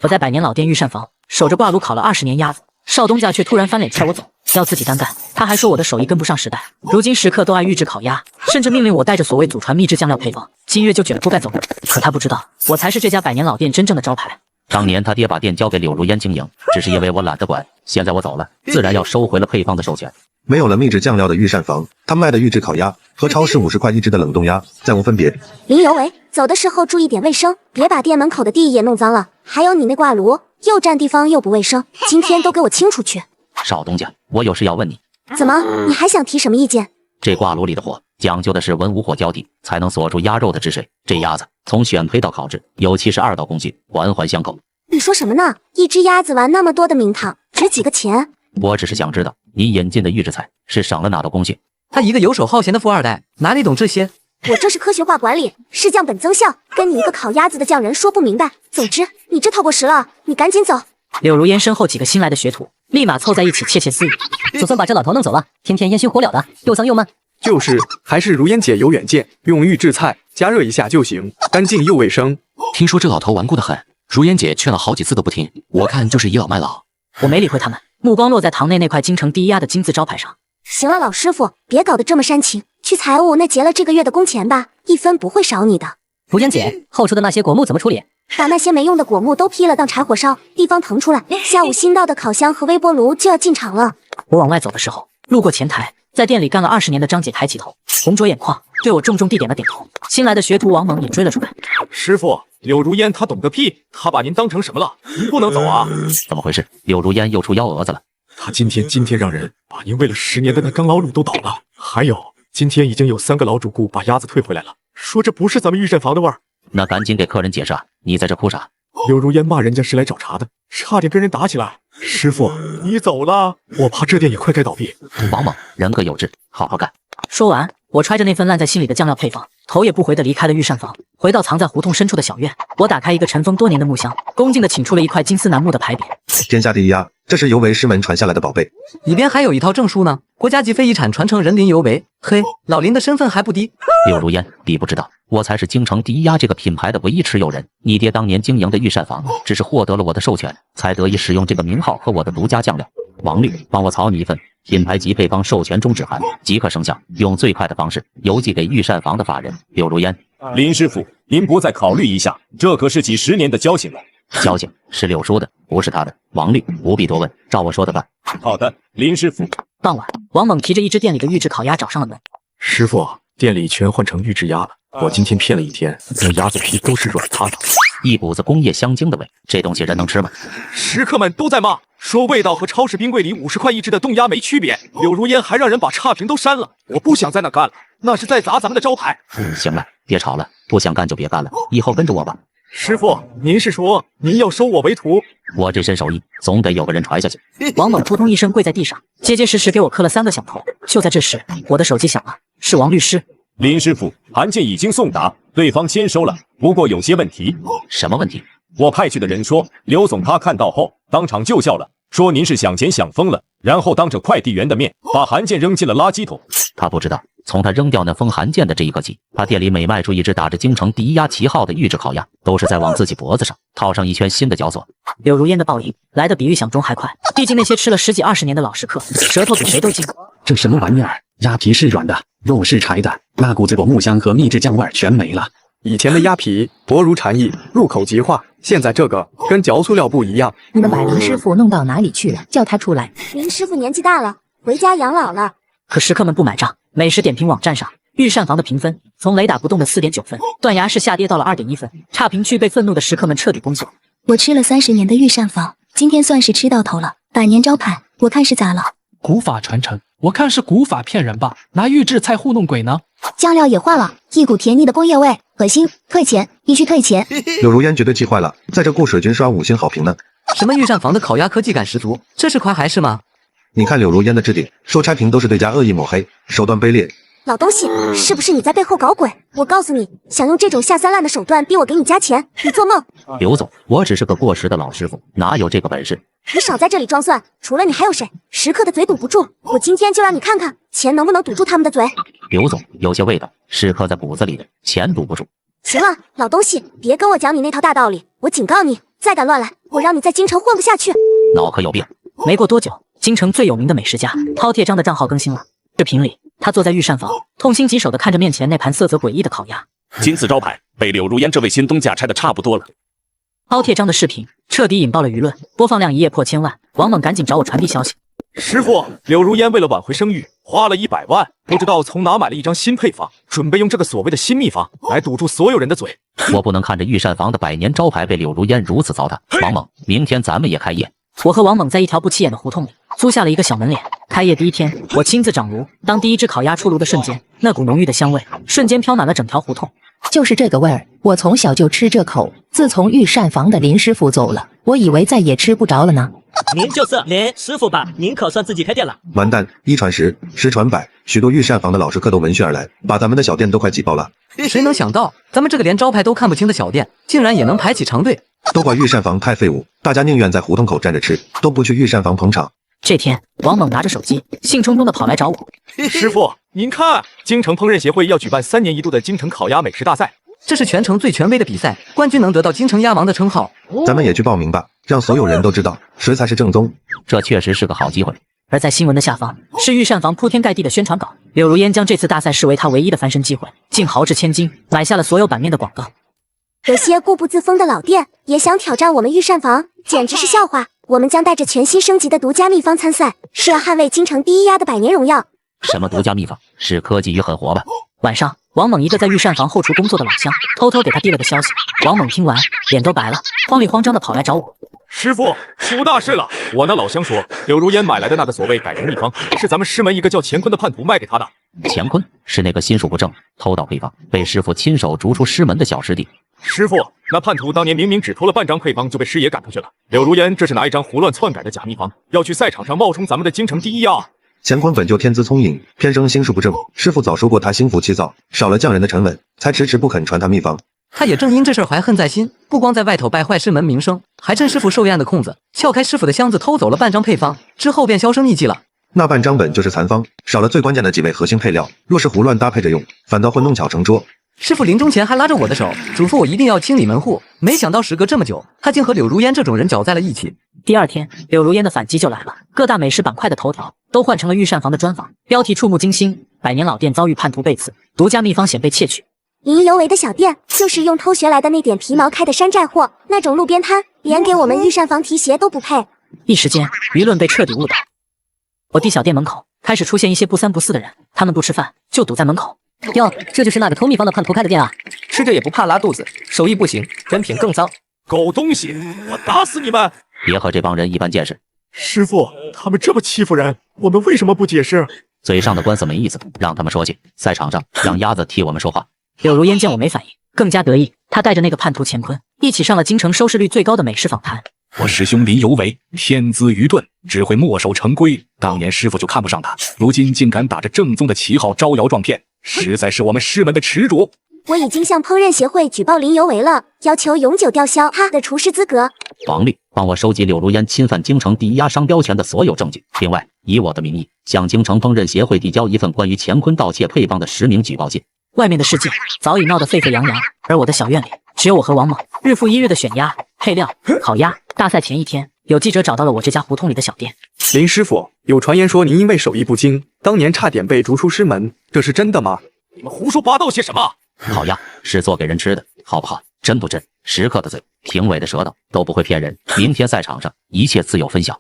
我在百年老店御膳房守着挂炉烤了20年鸭子，少东家却突然翻脸踹我走，要自己单干。他还说我的手艺跟不上时代，如今食客都爱预制烤鸭，甚至命令我带着所谓祖传秘制酱料配方，今月就卷铺盖走人。可他不知道，我才是这家百年老店真正的招牌。当年他爹把店交给柳如烟经营，只是因为我懒得管。现在我走了，自然要收回了配方的授权。没有了秘制酱料的御膳房，他卖的预制烤鸭和超市50块一只的冷冻鸭再无分别。林有为，走的时候注意点卫生，别把店门口的地也弄脏了。还有你那挂炉，又占地方又不卫生，今天都给我清出去。少东家，我有事要问你。怎么，你还想提什么意见？这挂炉里的火讲究的是文武火交替，才能锁住鸭肉的汁水。这鸭子从选胚到烤制有72道工序，环环相扣。你说什么呢？一只鸭子玩那么多的名堂，值几个钱？我只是想知道，你引进的预制菜是省了哪道工序？他一个游手好闲的富二代，哪里懂这些？我这是科学化管理，是降本增效，跟你一个烤鸭子的匠人说不明白。总之，你这套过时了，你赶紧走。柳如烟身后几个新来的学徒立马凑在一起窃窃私语，总算把这老头弄走了，天天烟熏火燎的，又脏又闷。就是，还是如烟姐有远见，用预制菜加热一下就行，干净又卫生。听说这老头顽固得很，如烟姐劝了好几次都不听，我看就是倚老卖老。我没理会他们，目光落在堂内那块京城第一鸭的金字招牌上。行了，老师傅，别搞得这么煽情，去财务那结了这个月的工钱吧，1分不会少你的。如烟姐，后厨的那些果木怎么处理？把那些没用的果木都劈了当柴火烧，地方腾出来。下午新到的烤箱和微波炉就要进场了。我往外走的时候，路过前台，在店里干了20年的张姐抬起头，红着眼眶，对我重重地点了点头。新来的学徒王猛也追了出来。师傅，柳如烟她懂个屁，她把您当成什么了？您不能走啊！怎么回事？柳如烟又出幺蛾子了。他今天让人把您喂了10年的那缸老卤都倒了，还有今天已经有3个老主顾把鸭子退回来了，说这不是咱们御膳房的味儿。那赶紧给客人解释啊！你在这哭啥？柳如烟骂人家是来找茬的，差点跟人打起来。师傅，你走了，我怕这店也快该倒闭。王猛，人各有志，好好干。说完，我揣着那份烂在心里的酱料配方，头也不回地离开了御膳房，回到藏在胡同深处的小院。我打开一个尘封多年的木箱，恭敬地请出了一块金丝楠木的牌匾。天下第一鸭，这是尤为师门传下来的宝贝，里边还有一套证书呢，国家级非遗产传承人林尤为。嘿，老林的身份还不低。柳如烟，你不知道，我才是京城第一鸭这个品牌的唯一持有人。你爹当年经营的御膳房，只是获得了我的授权，才得以使用这个名号和我的独家酱料。王律，帮我草拟一份品牌级配方授权终止函，即刻生效，用最快的方式邮寄给御膳房的法人柳如烟。林师傅，您不再考虑一下，这可是几10年的交情了。交情是柳叔的，不是他的。王律，不必多问，照我说的办。好的，林师傅。傍晚，王猛提着一只店里的预制烤鸭找上了门。师傅，店里全换成预制鸭了，我今天骗了1天，那鸭子皮都是软塌的，一股子工业香精的味，这东西人能吃吗？食客们都在骂，说味道和超市冰柜里50块一只的冻鸭没区别。柳如烟还让人把差评都删了，我不想在那干了，那是在砸咱们的招牌。行了，别吵了，不想干就别干了，以后跟着我吧。师傅，您是说您要收我为徒？我这身手艺总得有个人传下去。王猛扑通一声跪在地上，结结实实给我磕了3个响头。就在这时，我的手机响了，是王律师。林师傅，函件已经送达，对方签收了，不过有些问题。什么问题？我派去的人说，刘总他看到后当场就笑了，说您是想钱想疯了，然后当着快递员的面把函件扔进了垃圾桶。他不知道，从他扔掉那封函件的这一刻起，他店里每卖出一只打着京城第一鸭旗号的预制烤鸭，都是在往自己脖子上套上一圈新的绞索。柳如烟的报应来得比预想中还快，毕竟那些吃了10几20年的老食客，舌头比谁都精。这什么玩意儿？鸭皮是软的，肉是柴的，那股子果木香和秘制酱味全没了。以前的鸭皮薄如蝉翼，入口即化，现在这个跟嚼塑料布一样。你们把林师傅弄到哪里去了？叫他出来。林师傅年纪大了，回家养老了。可食客们不买账，美食点评网站上御膳房的评分从雷打不动的4.9分，断崖式下跌到了2.1分，差评区被愤怒的食客们彻底封锁。我吃了30年的御膳房，今天算是吃到头了，百年招牌，我看是咋了？古法传承，我看是古法骗人吧？拿预制菜糊弄鬼呢？酱料也换了，一股甜腻的工业味，恶心，退钱，必须退钱。柳如烟绝对气坏了，在这过水军刷5星好评呢。什么御膳房的烤鸭科技感十足，这是夸还是吗？你看柳如烟的置顶，说差评都是对家恶意抹黑，手段卑劣。老东西，是不是你在背后搞鬼？我告诉你，想用这种下三滥的手段逼我给你加钱，你做梦！刘总，我只是个过时的老师傅，哪有这个本事？你少在这里装蒜，除了你还有谁？食客的嘴堵不住，我今天就让你看看钱能不能堵住他们的嘴。刘总，有些味道是刻在骨子里的，钱堵不住。行了，老东西，别跟我讲你那套大道理，我警告你，再敢乱来，我让你在京城混不下去。脑壳有病。没过多久，京城最有名的美食家饕餮章的账号更新了。视频里，他坐在御膳房，痛心疾首地看着面前那盘色泽诡异的烤鸭。金字招牌被柳如烟这位新东家拆的差不多了。饕餮章的视频彻底引爆了舆论，播放量一夜破千万。王猛赶紧找我传递消息。师傅，柳如烟为了挽回声誉，花了100万，不知道从哪买了一张新配方，准备用这个所谓的新秘方来堵住所有人的嘴。我不能看着御膳房的百年招牌被柳如烟如此糟蹋。王猛，明天咱们也开业。我和王猛在一条不起眼的胡同里租下了一个小门脸。开业第一天，我亲自掌炉。当第一只烤鸭出炉的瞬间，那股浓郁的香味瞬间飘满了整条胡同。就是这个味儿，我从小就吃这口。自从御膳房的林师傅走了，我以为再也吃不着了呢。您就是林师傅吧？您可算自己开店了。完蛋，一传十，十传百，许多御膳房的老食客都闻讯而来，把咱们的小店都快挤爆了。谁能想到，咱们这个连招牌都看不清的小店，竟然也能排起长队？都怪御膳房太废物，大家宁愿在胡同口站着吃，都不去御膳房捧场。这天，王猛拿着手机，兴冲冲地跑来找我。师傅，您看，京城烹饪协会要举办3年1度的京城烤鸭美食大赛，这是全城最权威的比赛，冠军能得到京城鸭王的称号。咱们也去报名吧，让所有人都知道谁才是正宗。这确实是个好机会。而在新闻的下方，是御膳房铺天盖地的宣传稿。柳如烟将这次大赛视为她唯一的翻身机会，竟豪掷千金买下了所有版面的广告。有些固步自封的老店也想挑战我们御膳房，简直是笑话。我们将带着全新升级的独家秘方参赛，是要捍卫京城第一鸭的百年荣耀。什么独家秘方？是科技与狠活吧？晚上，王猛一个在御膳房后厨工作的老乡，偷偷给他递了个消息。王猛听完，脸都白了，慌里慌张地跑来找我。师傅，出大事了！我那老乡说，柳如烟买来的那个所谓改良秘方，是咱们师门一个叫乾坤的叛徒卖给他的。乾坤是那个心术不正、偷盗配方、被师傅亲手逐出师门的小师弟。师傅，那叛徒当年明明只偷了半张配方就被师爷赶出去了。柳如烟这是拿一张胡乱篡改的假秘方，要去赛场上冒充咱们的京城第一鸭。乾坤本就天资聪颖，偏生心术不正。师傅早说过他心浮气躁，少了匠人的沉稳，才迟迟不肯传他秘方。他也正因这事怀恨在心，不光在外头败坏师门名声，还趁师傅寿宴的空子，撬开师傅的箱子偷走了半张配方，之后便销声匿迹了。那半张本就是残方，少了最关键的几味核心配料，若是胡乱搭配着用，反倒会弄巧成拙。师傅临终前还拉着我的手，嘱咐我一定要清理门户。没想到时隔这么久，他竟和柳如烟这种人搅在了一起。第二天，柳如烟的反击就来了，各大美食板块的头条都换成了御膳房的专访，标题触目惊心：百年老店遭遇叛徒背刺，独家秘方险被窃取。引以有为的小店，就是用偷学来的那点皮毛开的山寨货，那种路边摊，连给我们御膳房提鞋都不配。一时间，舆论被彻底误导。我弟小店门口开始出现一些不三不四的人，他们不吃饭就堵在门口。哟，这就是那个偷秘方的叛徒开的店啊！吃着也不怕拉肚子，手艺不行，人品更脏。狗东西，我打死你们！别和这帮人一般见识。师傅，他们这么欺负人，我们为什么不解释？嘴上的官司没意思，让他们说去。赛场上让鸭子替我们说话。柳如烟见我没反应，更加得意。他带着那个叛徒乾坤一起上了京城收视率最高的美食访谈。我师兄林有为天资愚钝，只会墨守成规。当年师傅就看不上他，如今竟敢打着正宗的旗号招摇撞骗，实在是我们师门的耻辱。我已经向烹饪协会举报林有为了，要求永久吊销他的厨师资格。王律，帮我收集柳如烟侵犯京城第一鸭商标权的所有证据，另外以我的名义向京城烹饪协会递交一份关于乾坤盗窃配方的实名举报信。外面的世界早已闹得沸沸扬扬，而我的小院里只有我和王猛，日复一日的选鸭、配料、烤鸭。大赛前一天，有记者找到了我这家胡同里的小店。林师傅，有传言说您因为手艺不精，当年差点被逐出师门，这是真的吗？你们胡说八道些什么？烤鸭是做给人吃的，好不好？真不真？食客的嘴，评委的舌头都不会骗人。明天赛场上一切自有分晓。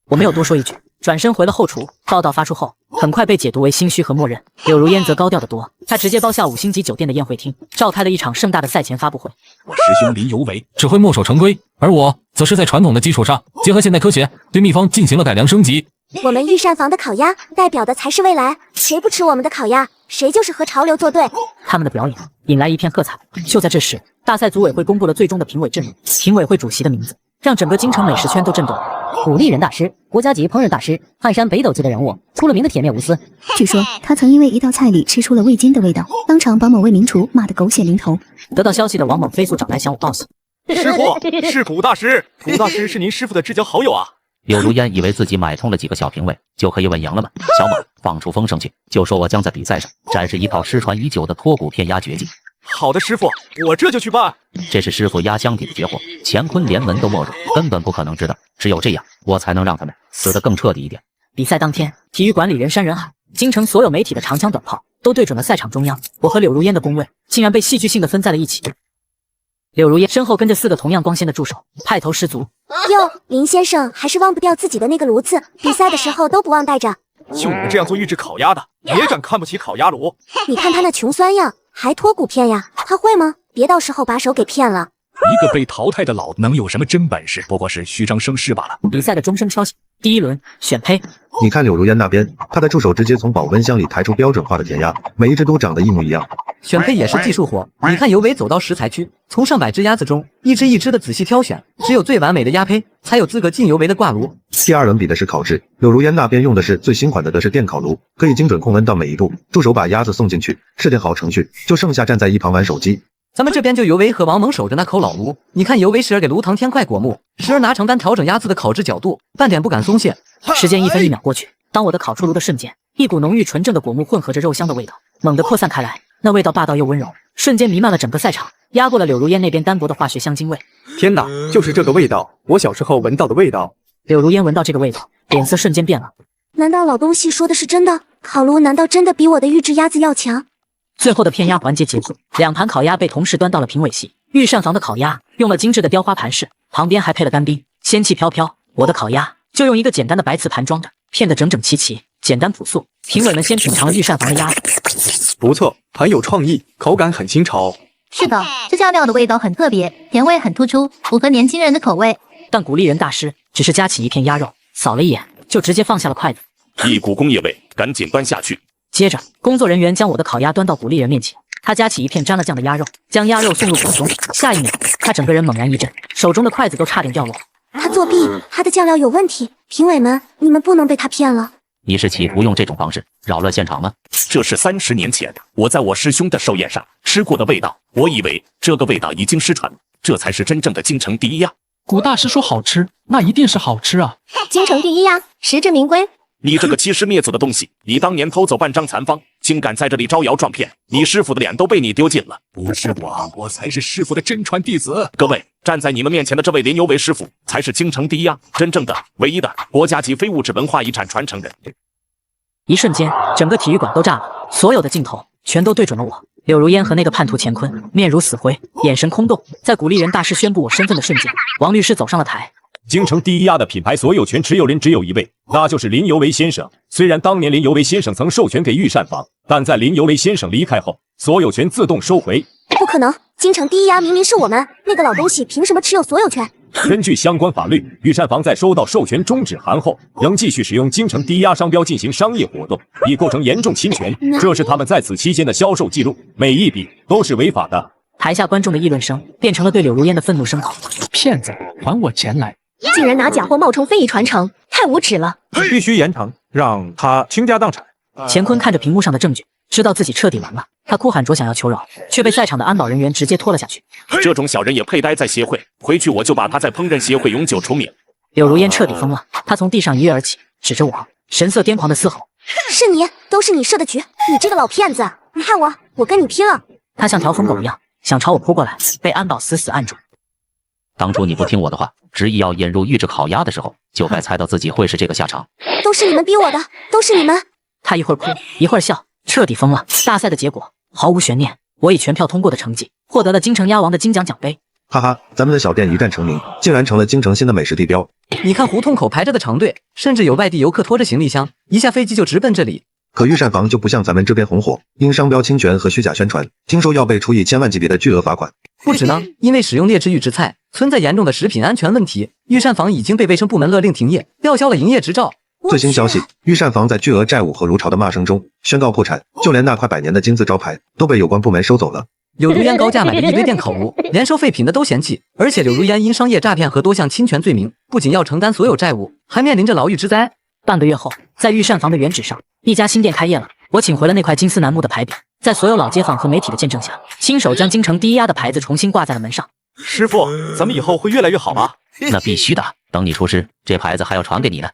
我没有多说一句，转身回了后厨。报道发出后，很快被解读为心虚和默认。柳如烟则高调得多，她直接包下5星级酒店的宴会厅，召开了一场盛大的赛前发布会。我师兄林有为只会墨守成规，而我则是在传统的基础上，结合现代科学，对秘方进行了改良升级。我们御膳房的烤鸭代表的才是未来，谁不吃我们的烤鸭，谁就是和潮流作对。他们的表演引来一片喝彩。就在这时，大赛组委会公布了最终的评委阵容，评委会主席的名字让整个京城美食圈都震动了。古丽人大师，国家级烹饪大师，汉山北斗级的人物，出了名的铁面无私。据说他曾因为一道菜里吃出了味精的味道，当场把某位名厨骂得狗血淋头。得到消息的王猛飞速找来向我报喜。师傅，是古大师，古大师是您师傅的至交好友啊。柳如烟以为自己买通了几个小评委就可以稳赢了吗？小猛放出风声去，就说我将在比赛上展示一套失传已久的脱骨片鸭绝技。好的，师傅，我这就去办。这是师傅压箱底的绝活，乾坤连门都没入，根本不可能知道。只有这样，我才能让他们死得更彻底一点。比赛当天，体育馆里人山人海，京城所有媒体的长枪短炮都对准了赛场中央。我和柳如烟的工位竟然被戏剧性的分在了一起。柳如烟身后跟着4个同样光鲜的助手，派头十足。哟，林先生还是忘不掉自己的那个炉子，比赛的时候都不忘带着。就你们这样做预制烤鸭的，也敢看不起烤鸭炉？你看他那穷酸样，还脱骨片呀？他会吗？别到时候把手给骗了。一个被淘汰的老能有什么真本事？不过是虚张声势罢了。比赛的钟声敲响，第1轮选胚。你看柳如烟那边，她的助手直接从保温箱里抬出标准化的甜鸭，每一只都长得一模一样。选胚也是技术活，你看尤伟走到食材区，从上百只鸭子中一只一只的仔细挑选，只有最完美的鸭胚才有资格进尤伟的挂炉。第2轮比的是烤制，柳如烟那边用的是最新款的德式电烤炉，可以精准控温到每一步。助手把鸭子送进去，设定好程序，就剩下站在一旁玩手机。咱们这边就尤维和王蒙守着那口老炉，你看尤维时而给炉膛添块果木，时而拿长杆调整鸭子的烤制角度，半点不敢松懈。时间1分1秒过去，当我的烤出炉的瞬间，一股浓郁纯正的果木混合着肉香的味道猛地扩散开来，那味道霸道又温柔，瞬间弥漫了整个赛场，压过了柳如烟那边单薄的化学香精味。天哪，就是这个味道，我小时候闻到的味道。柳如烟闻到这个味道，脸色瞬间变了。难道老东西说的是真的？烤炉难道真的比我的预制鸭子要强？最后的片鸭环节结束，2盘烤鸭被同时端到了评委席。御膳房的烤鸭用了精致的雕花盘饰，旁边还配了干冰，仙气飘飘。我的烤鸭就用一个简单的白瓷盘装着，片得整整齐齐，简单朴素。评委们先品尝了御膳房的鸭子，不错，很有创意，口感很新潮。是的，这家料的味道很特别，甜味很突出，符合年轻人的口味。但鼓励人大师只是夹起一片鸭肉，扫了一眼就直接放下了筷子，一股工业味，赶紧端下去。接着，工作人员将我的烤鸭端到鼓励人面前，他夹起一片沾了酱的鸭肉，将鸭肉送入口中。下一秒，他整个人猛然一震，手中的筷子都差点掉落。他作弊，他的酱料有问题。评委们，你们不能被他骗了。你是企图用这种方式扰乱现场吗？这是30年前我在我师兄的寿宴上吃过的味道，我以为这个味道已经失传，这才是真正的京城第一呀。古大师说好吃，那一定是好吃啊！京城第一呀，实至名归。你这个欺师灭祖的东西，你当年偷走半张残方，竟敢在这里招摇撞骗，你师傅的脸都被你丢尽了。不是我才是师傅的真传弟子。各位，站在你们面前的这位林尤为师傅，才是京城第一呀，真正的、唯一的国家级非物质文化遗产传承人。一瞬间，整个体育馆都炸了，所有的镜头全都对准了我。柳如烟和那个叛徒乾坤面如死灰，眼神空洞。在鼓励人大师宣布我身份的瞬间，王律师走上了台。京城第一鸭的品牌所有权持有人只有一位，那就是林尤为先生。虽然当年林尤为先生曾授权给御膳房，但在林尤为先生离开后，所有权自动收回。不可能，京城第一鸭明明是我们，那个老东西凭什么持有所有权？根据相关法律，御膳房在收到授权终止函后，仍继续使用京城第一鸭商标进行商业活动，已构成严重侵权。这是他们在此期间的销售记录，每一笔都是违法的。台下观众的议论声变成了对柳如烟的愤怒声讨。骗子，还我钱来！竟然拿假货冒充非遗传承，太无耻了！必须严惩，让他倾家荡产。乾坤看着屏幕上的证据，知道自己彻底完了。他哭喊着想要求饶，却被在场的安保人员直接拖了下去。这种小人也配待在协会？回去我就把他在烹饪协会永久除名。柳如烟彻底疯了，他从地上一跃而起，指着我，神色癫狂的嘶吼：“是你，都是你设的局！你这个老骗子，你害我，我跟你拼了！”他像条疯狗一样想朝我扑过来，被安保死死按住。当初你不听我的话，执意要引入预制烤鸭的时候，就该猜到自己会是这个下场。都是你们逼我的，都是你们！他一会儿哭一会儿笑，彻底疯了。大赛的结果毫无悬念，我以全票通过的成绩获得了京城鸭王的金奖奖杯。哈哈，咱们的小店一战成名，竟然成了京城新的美食地标。你看胡同口排着的长队，甚至有外地游客拖着行李箱，一下飞机就直奔这里。可御膳房就不像咱们这边红火，因商标侵权和虚假宣传，听说要被处以1000万级别的巨额罚款。不止呢，因为使用劣质预制菜，存在严重的食品安全问题，御膳房已经被卫生部门勒令停业，吊销了营业执照。最新消息，御膳房在巨额债务和如潮的骂声中宣告破产，就连那块100年的金字招牌都被有关部门收走了。柳如烟高价买了一堆电烤炉，连收废品的都嫌弃，而且柳如烟因商业诈骗和多项侵权罪名，不仅要承担所有债务，还面临着牢狱之灾。半个月后，在御膳房的原址上，一家新店开业了。我请回了那块金丝楠木的牌匾，在所有老街坊和媒体的见证下，亲手将京城第一鸭的牌子重新挂在了门上。师傅，咱们以后会越来越好吗？那必须的，等你出师，这牌子还要传给你呢。